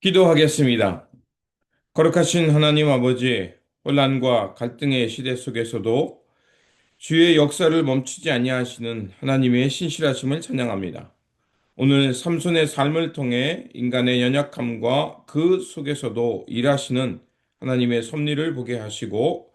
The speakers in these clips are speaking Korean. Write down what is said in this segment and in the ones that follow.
기도하겠습니다. 거룩하신 하나님 아버지, 혼란과 갈등의 시대 속에서도 주의 역사를 멈추지 아니하시는 하나님의 신실하심을 찬양합니다. 오늘 삼손의 삶을 통해 인간의 연약함과 그 속에서도 일하시는 하나님의 섭리를 보게 하시고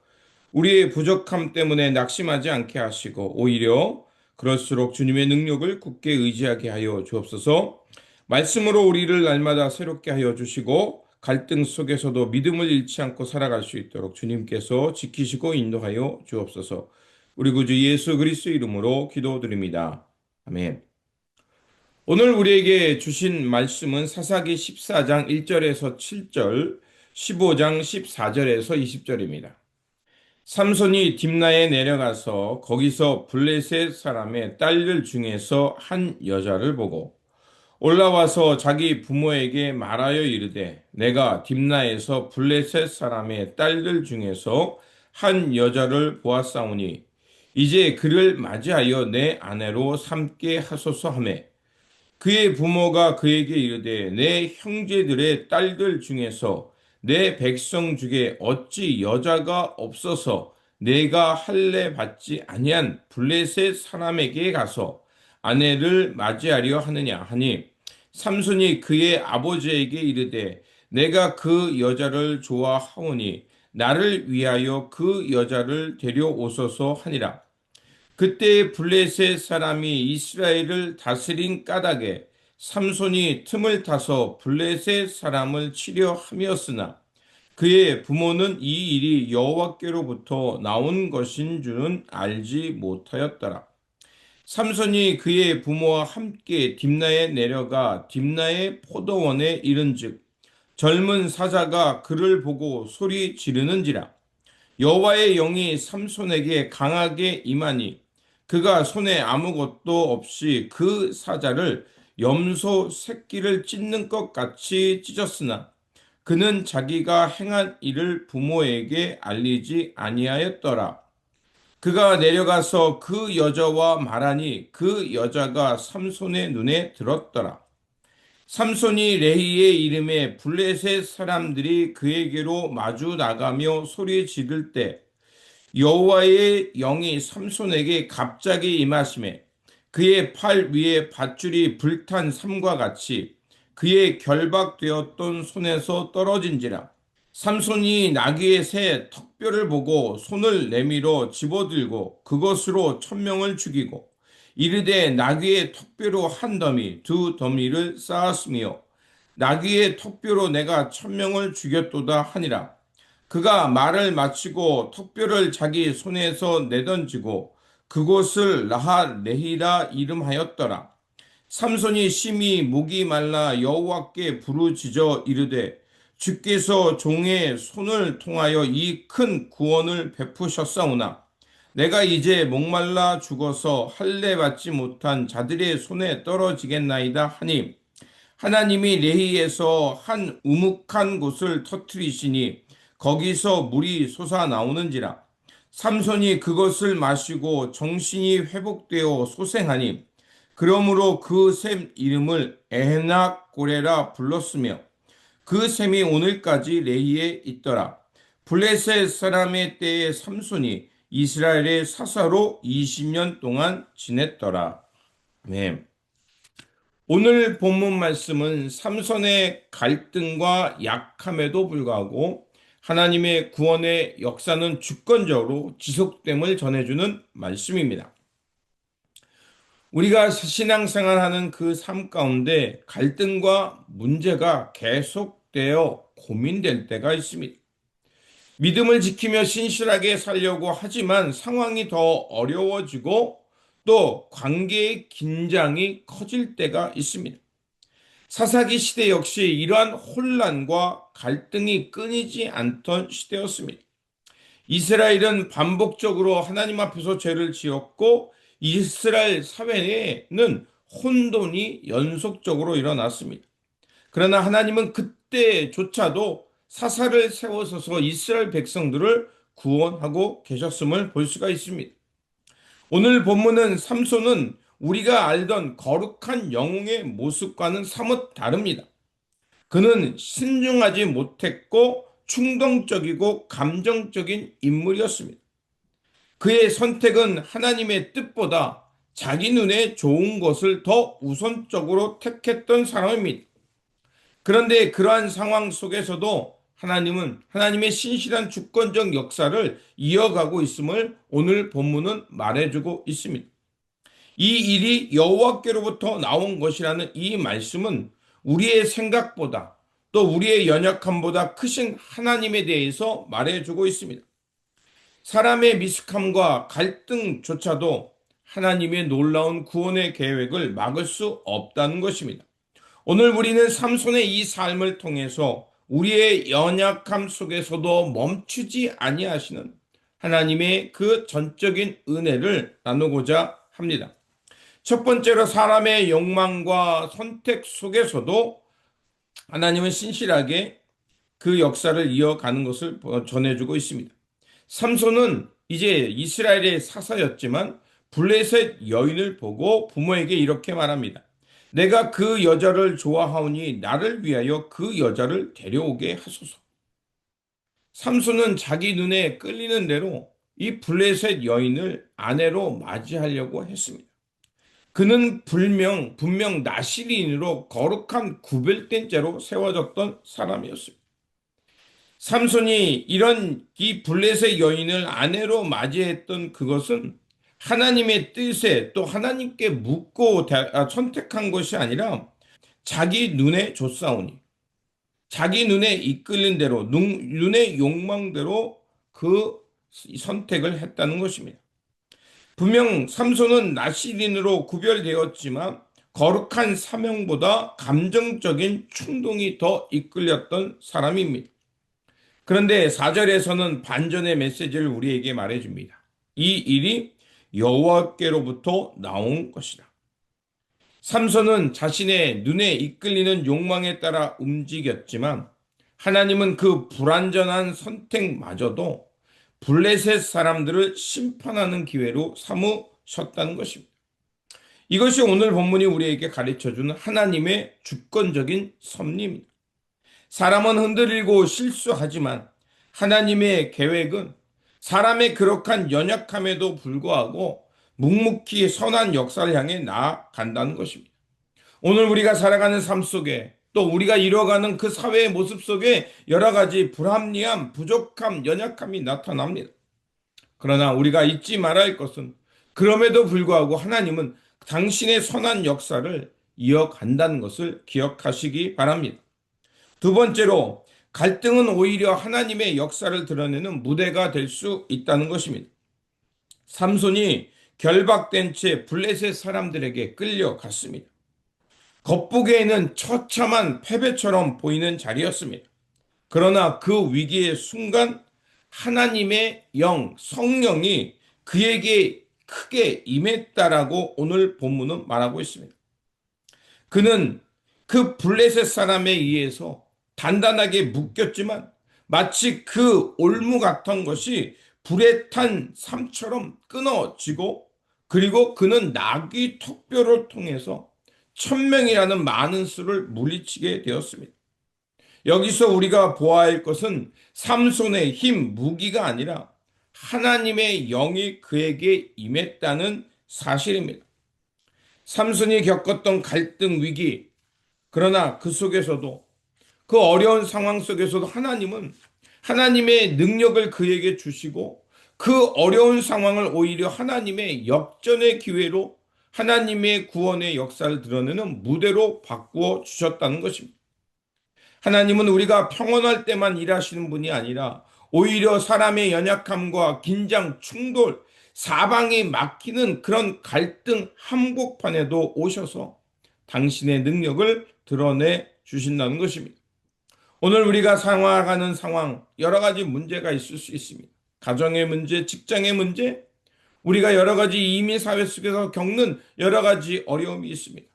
우리의 부족함 때문에 낙심하지 않게 하시고 오히려 그럴수록 주님의 능력을 굳게 의지하게 하여 주옵소서. 말씀으로 우리를 날마다 새롭게 하여 주시고 갈등 속에서도 믿음을 잃지 않고 살아갈 수 있도록 주님께서 지키시고 인도하여 주옵소서. 우리 구주 예수 그리스도 이름으로 기도드립니다. 아멘. 오늘 우리에게 주신 말씀은 사사기 14장 1절에서 7절, 15장 14절에서 20절입니다. 삼손이 딥나에 내려가서 거기서 블레셋 사람의 딸들 중에서 한 여자를 보고 올라와서 자기 부모에게 말하여 이르되 내가 딥나에서 블레셋 사람의 딸들 중에서 한 여자를 보았사오니 이제 그를 맞이하여 내 아내로 삼게 하소서 하매 그의 부모가 그에게 이르되 내 형제들의 딸들 중에서 내 백성 중에 어찌 여자가 없어서 내가 할례 받지 아니한 블레셋 사람에게 가서 아내를 맞이하려 하느냐 하니 삼손이 그의 아버지에게 이르되 내가 그 여자를 좋아하오니 나를 위하여 그 여자를 데려오소서 하니라. 그때 블레셋 사람이 이스라엘을 다스린 까닭에 삼손이 틈을 타서 블레셋 사람을 치려 함이었으나 그의 부모는 이 일이 여호와께로부터 나온 것인 줄은 알지 못하였더라. 삼손이 그의 부모와 함께 딥나에 내려가 딥나의 포도원에 이른즉 젊은 사자가 그를 보고 소리 지르는지라. 여호와의 영이 삼손에게 강하게 임하니 그가 손에 아무것도 없이 그 사자를 염소 새끼를 찢는 것 같이 찢었으나 그는 자기가 행한 일을 부모에게 알리지 아니하였더라. 그가 내려가서 그 여자와 말하니 그 여자가 삼손의 눈에 들었더라. 삼손이 레히의 이름에 블레셋 사람들이 그에게로 마주 나가며 소리 지를 때 여호와의 영이 삼손에게 갑자기 임하심에 그의 팔 위에 밧줄이 불탄 삼과 같이 그의 결박되었던 손에서 떨어진지라. 삼손이 나귀의 새 턱뼈를 보고 손을 내밀어 집어들고 그것으로 천명을 죽이고 이르되 나귀의 턱뼈로 한 더미 두 더미를 쌓았으며 나귀의 턱뼈로 내가 천명을 죽였도다 하니라. 그가 말을 마치고 턱뼈를 자기 손에서 내던지고 그곳을 나하레히라 이름하였더라. 삼손이 심히 목이 말라 여호와께 부르짖어 이르되 주께서 종의 손을 통하여 이 큰 구원을 베푸셨사오나 내가 이제 목말라 죽어서 할례 받지 못한 자들의 손에 떨어지겠나이다 하니 하나님이 레히에서 한 우묵한 곳을 터뜨리시니 거기서 물이 솟아 나오는지라. 삼손이 그것을 마시고 정신이 회복되어 소생하니 그러므로 그 샘 이름을 에낙고레라 불렀으며 그 샘이 오늘까지 레히에 있더라. 블레셋 사람의 때에 삼손이 이스라엘의 사사로 20년 동안 지냈더라. 네. 오늘 본문 말씀은 삼손의 갈등과 약함에도 불구하고 하나님의 구원의 역사는 주권적으로 지속됨을 전해주는 말씀입니다. 우리가 신앙생활하는 그 삶 가운데 갈등과 문제가 계속되어 고민될 때가 있습니다. 믿음을 지키며 신실하게 살려고 하지만 상황이 더 어려워지고 또 관계의 긴장이 커질 때가 있습니다. 사사기 시대 역시 이러한 혼란과 갈등이 끊이지 않던 시대였습니다. 이스라엘은 반복적으로 하나님 앞에서 죄를 지었고 이스라엘 사회에는 혼돈이 연속적으로 일어났습니다. 그러나 하나님은 그때조차도 사사를 세워서서 이스라엘 백성들을 구원하고 계셨음을 볼 수가 있습니다. 오늘 본문은 삼손은 우리가 알던 거룩한 영웅의 모습과는 사뭇 다릅니다. 그는 신중하지 못했고 충동적이고 감정적인 인물이었습니다. 그의 선택은 하나님의 뜻보다 자기 눈에 좋은 것을 더 우선적으로 택했던 사람입니다. 그런데 그러한 상황 속에서도 하나님은 하나님의 신실한 주권적 역사를 이어가고 있음을 오늘 본문은 말해주고 있습니다. 이 일이 여호와께로부터 나온 것이라는 이 말씀은 우리의 생각보다 또 우리의 연약함보다 크신 하나님에 대해서 말해주고 있습니다. 사람의 미숙함과 갈등조차도 하나님의 놀라운 구원의 계획을 막을 수 없다는 것입니다. 오늘 우리는 삼손의 이 삶을 통해서 우리의 연약함 속에서도 멈추지 아니하시는 하나님의 그 전적인 은혜를 나누고자 합니다. 첫 번째로 사람의 욕망과 선택 속에서도 하나님은 신실하게 그 역사를 이어가는 것을 전해주고 있습니다. 삼손은 이제 이스라엘의 사사였지만 블레셋 여인을 보고 부모에게 이렇게 말합니다. 내가 그 여자를 좋아하오니 나를 위하여 그 여자를 데려오게 하소서. 삼손은 자기 눈에 끌리는 대로 이 블레셋 여인을 아내로 맞이하려고 했습니다. 그는 분명 나시린으로 거룩한 구별된 죄로 세워졌던 사람이었습니다. 삼손이 이런 이 블레셋 여인을 아내로 맞이했던 그것은 하나님의 뜻에 또 하나님께 묻고 선택한 것이 아니라 자기 눈에 좇사오니 자기 눈에 이끌린 대로 눈의 욕망대로 그 선택을 했다는 것입니다. 분명 삼손은 나시린으로 구별되었지만 거룩한 사명보다 감정적인 충동이 더 이끌렸던 사람입니다. 그런데 4절에서는 반전의 메시지를 우리에게 말해줍니다. 이 일이 여호와께로부터 나온 것이다. 삼손은 자신의 눈에 이끌리는 욕망에 따라 움직였지만 하나님은 그 불완전한 선택마저도 블레셋 사람들을 심판하는 기회로 삼으셨다는 것입니다. 이것이 오늘 본문이 우리에게 가르쳐주는 하나님의 주권적인 섭리입니다. 사람은 흔들리고 실수하지만 하나님의 계획은 사람의 그럭한 연약함에도 불구하고 묵묵히 선한 역사를 향해 나아간다는 것입니다. 오늘 우리가 살아가는 삶 속에 또 우리가 이뤄가는 그 사회의 모습 속에 여러 가지 불합리함, 부족함, 연약함이 나타납니다. 그러나 우리가 잊지 말아야 할 것은 그럼에도 불구하고 하나님은 당신의 선한 역사를 이어간다는 것을 기억하시기 바랍니다. 두 번째로 갈등은 오히려 하나님의 역사를 드러내는 무대가 될 수 있다는 것입니다. 삼손이 결박된 채 블레셋 사람들에게 끌려갔습니다. 겉보기에는 처참한 패배처럼 보이는 자리였습니다. 그러나 그 위기의 순간 하나님의 성령이 그에게 크게 임했다라고 오늘 본문은 말하고 있습니다. 그는 그 블레셋 사람에 의해서 단단하게 묶였지만 마치 그 올무 같은 것이 불에 탄 삶처럼 끊어지고 그리고 그는 나귀 턱뼈를 통해서 1,000명이라는 많은 수를 물리치게 되었습니다. 여기서 우리가 보아야 할 것은 삼손의 힘, 무기가 아니라 하나님의 영이 그에게 임했다는 사실입니다. 삼손이 겪었던 갈등 위기, 그러나 그 속에서도 그 어려운 상황 속에서도 하나님은 하나님의 능력을 그에게 주시고 그 어려운 상황을 오히려 하나님의 역전의 기회로 하나님의 구원의 역사를 드러내는 무대로 바꾸어 주셨다는 것입니다. 하나님은 우리가 평온할 때만 일하시는 분이 아니라 오히려 사람의 연약함과 긴장, 충돌, 사방이 막히는 그런 갈등 한복판에도 오셔서 당신의 능력을 드러내 주신다는 것입니다. 오늘 우리가 살아가는 상황, 여러 가지 문제가 있을 수 있습니다. 가정의 문제, 직장의 문제, 우리가 여러 가지 이민 사회 속에서 겪는 여러 가지 어려움이 있습니다.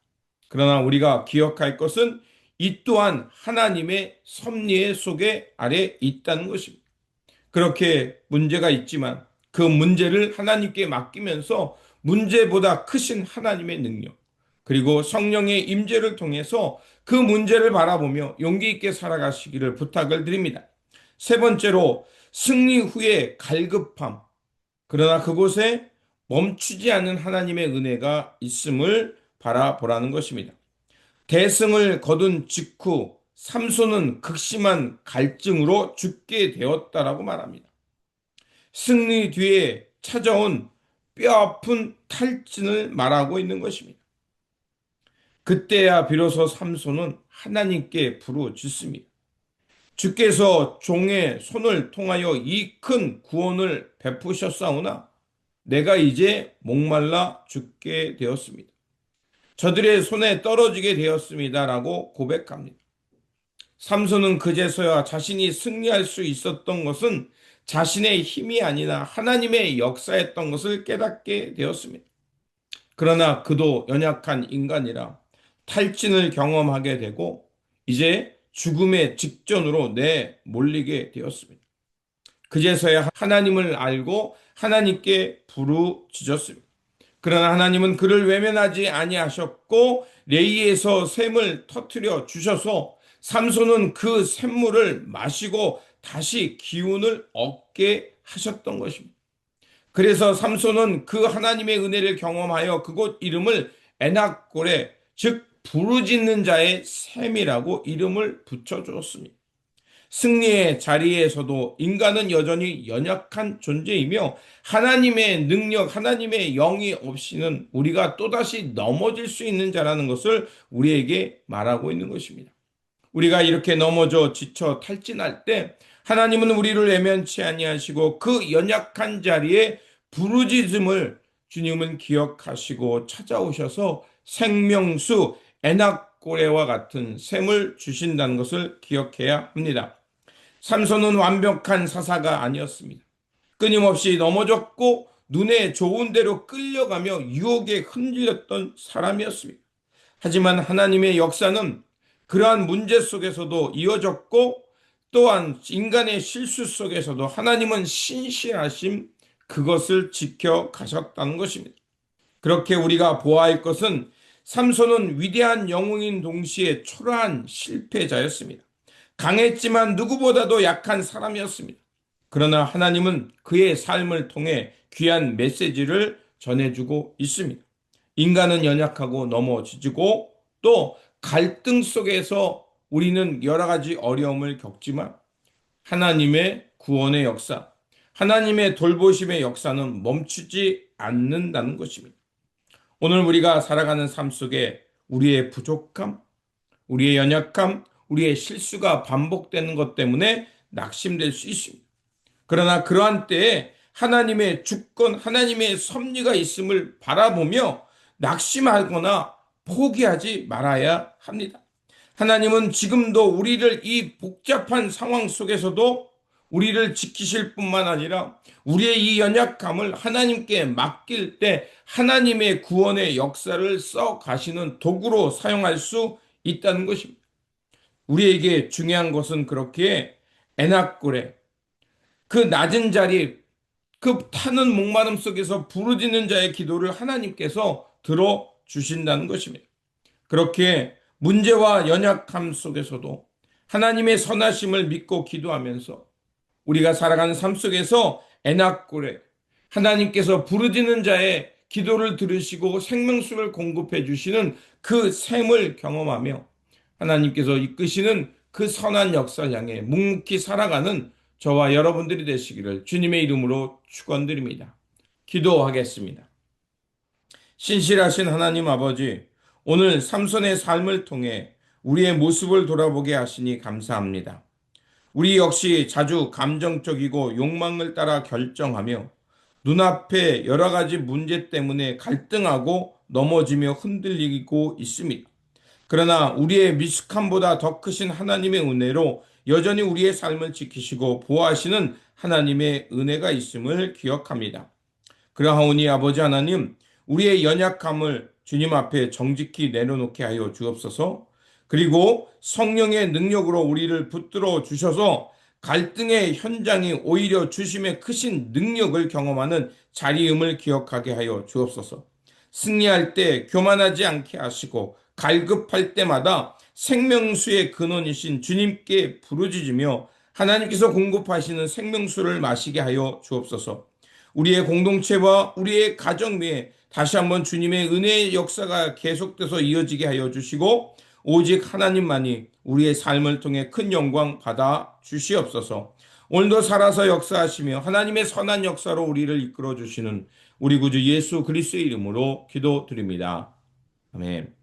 그러나 우리가 기억할 것은 이 또한 하나님의 섭리의 속에 아래 있다는 것입니다. 그렇게 문제가 있지만 그 문제를 하나님께 맡기면서 문제보다 크신 하나님의 능력, 그리고 성령의 임재를 통해서 그 문제를 바라보며 용기 있게 살아가시기를 부탁을 드립니다. 세 번째로 승리 후에 갈급함. 그러나 그곳에 멈추지 않는 하나님의 은혜가 있음을 바라보라는 것입니다. 대승을 거둔 직후 삼손은 극심한 갈증으로 죽게 되었다라고 말합니다. 승리 뒤에 찾아온 뼈아픈 탈진을 말하고 있는 것입니다. 그때야 비로소 삼손은 하나님께 부르짖습니다. 주께서 종의 손을 통하여 이 큰 구원을 베푸셨사오나 내가 이제 목말라 죽게 되었습니다. 저들의 손에 떨어지게 되었습니다라고 고백합니다. 삼손은 그제서야 자신이 승리할 수 있었던 것은 자신의 힘이 아니라 하나님의 역사였던 것을 깨닫게 되었습니다. 그러나 그도 연약한 인간이라 탈진을 경험하게 되고 이제 죽음의 직전으로 내몰리게 되었습니다. 그제서야 하나님을 알고 하나님께 부르짖었습니다. 그러나 하나님은 그를 외면하지 아니하셨고 레이에서 샘을 터뜨려 주셔서 삼손은 그 샘물을 마시고 다시 기운을 얻게 하셨던 것입니다. 그래서 삼손은 그 하나님의 은혜를 경험하여 그곳 이름을 에낙골에, 즉 부르짖는 자의 샘이라고 이름을 붙여주었습니다. 승리의 자리에서도 인간은 여전히 연약한 존재이며 하나님의 능력, 하나님의 영이 없이는 우리가 또다시 넘어질 수 있는 자라는 것을 우리에게 말하고 있는 것입니다. 우리가 이렇게 넘어져 지쳐 탈진할 때 하나님은 우리를 외면치 아니하시고 그 연약한 자리에 부르짖음을 주님은 기억하시고 찾아오셔서 생명수 에낙고레와 같은 샘을 주신다는 것을 기억해야 합니다. 삼손은 완벽한 사사가 아니었습니다. 끊임없이 넘어졌고 눈에 좋은 대로 끌려가며 유혹에 흔들렸던 사람이었습니다. 하지만 하나님의 역사는 그러한 문제 속에서도 이어졌고 또한 인간의 실수 속에서도 하나님은 신실하심 그것을 지켜가셨다는 것입니다. 그렇게 우리가 보아야 할 것은 삼손은 위대한 영웅인 동시에 초라한 실패자였습니다. 강했지만 누구보다도 약한 사람이었습니다. 그러나 하나님은 그의 삶을 통해 귀한 메시지를 전해주고 있습니다. 인간은 연약하고 넘어지고 또 갈등 속에서 우리는 여러 가지 어려움을 겪지만 하나님의 구원의 역사, 하나님의 돌보심의 역사는 멈추지 않는다는 것입니다. 오늘 우리가 살아가는 삶 속에 우리의 부족함, 우리의 연약함, 우리의 실수가 반복되는 것 때문에 낙심될 수 있습니다. 그러나 그러한 때에 하나님의 주권, 하나님의 섭리가 있음을 바라보며 낙심하거나 포기하지 말아야 합니다. 하나님은 지금도 우리를 이 복잡한 상황 속에서도 우리를 지키실 뿐만 아니라 우리의 이 연약함을 하나님께 맡길 때 하나님의 구원의 역사를 써 가시는 도구로 사용할 수 있다는 것입니다. 우리에게 중요한 것은 그렇게 에낙골에 그 낮은 자리, 그 타는 목마름 속에서 부르짖는 자의 기도를 하나님께서 들어주신다는 것입니다. 그렇게 문제와 연약함 속에서도 하나님의 선하심을 믿고 기도하면서 우리가 살아가는 삶 속에서 에낙골에 하나님께서 부르짖는 자의 기도를 들으시고 생명수를 공급해 주시는 그 샘을 경험하며 하나님께서 이끄시는 그 선한 역사를 향해 묵묵히 살아가는 저와 여러분들이 되시기를 주님의 이름으로 축원드립니다. 기도하겠습니다. 신실하신 하나님 아버지, 오늘 삼손의 삶을 통해 우리의 모습을 돌아보게 하시니 감사합니다. 우리 역시 자주 감정적이고 욕망을 따라 결정하며 눈앞에 여러 가지 문제 때문에 갈등하고 넘어지며 흔들리고 있습니다. 그러나 우리의 미숙함보다 더 크신 하나님의 은혜로 여전히 우리의 삶을 지키시고 보호하시는 하나님의 은혜가 있음을 기억합니다. 그러하오니 아버지 하나님, 우리의 연약함을 주님 앞에 정직히 내려놓게 하여 주옵소서. 그리고 성령의 능력으로 우리를 붙들어 주셔서 갈등의 현장이 오히려 주심의 크신 능력을 경험하는 자리임을 기억하게 하여 주옵소서. 승리할 때 교만하지 않게 하시고 갈급할 때마다 생명수의 근원이신 주님께 부르짖으며 하나님께서 공급하시는 생명수를 마시게 하여 주옵소서. 우리의 공동체와 우리의 가정 위에 다시 한번 주님의 은혜의 역사가 계속돼서 이어지게 하여 주시고 오직 하나님만이 우리의 삶을 통해 큰 영광 받아 주시옵소서. 오늘도 살아서 역사하시며 하나님의 선한 역사로 우리를 이끌어 주시는 우리 구주 예수 그리스도의 이름으로 기도드립니다. 아멘.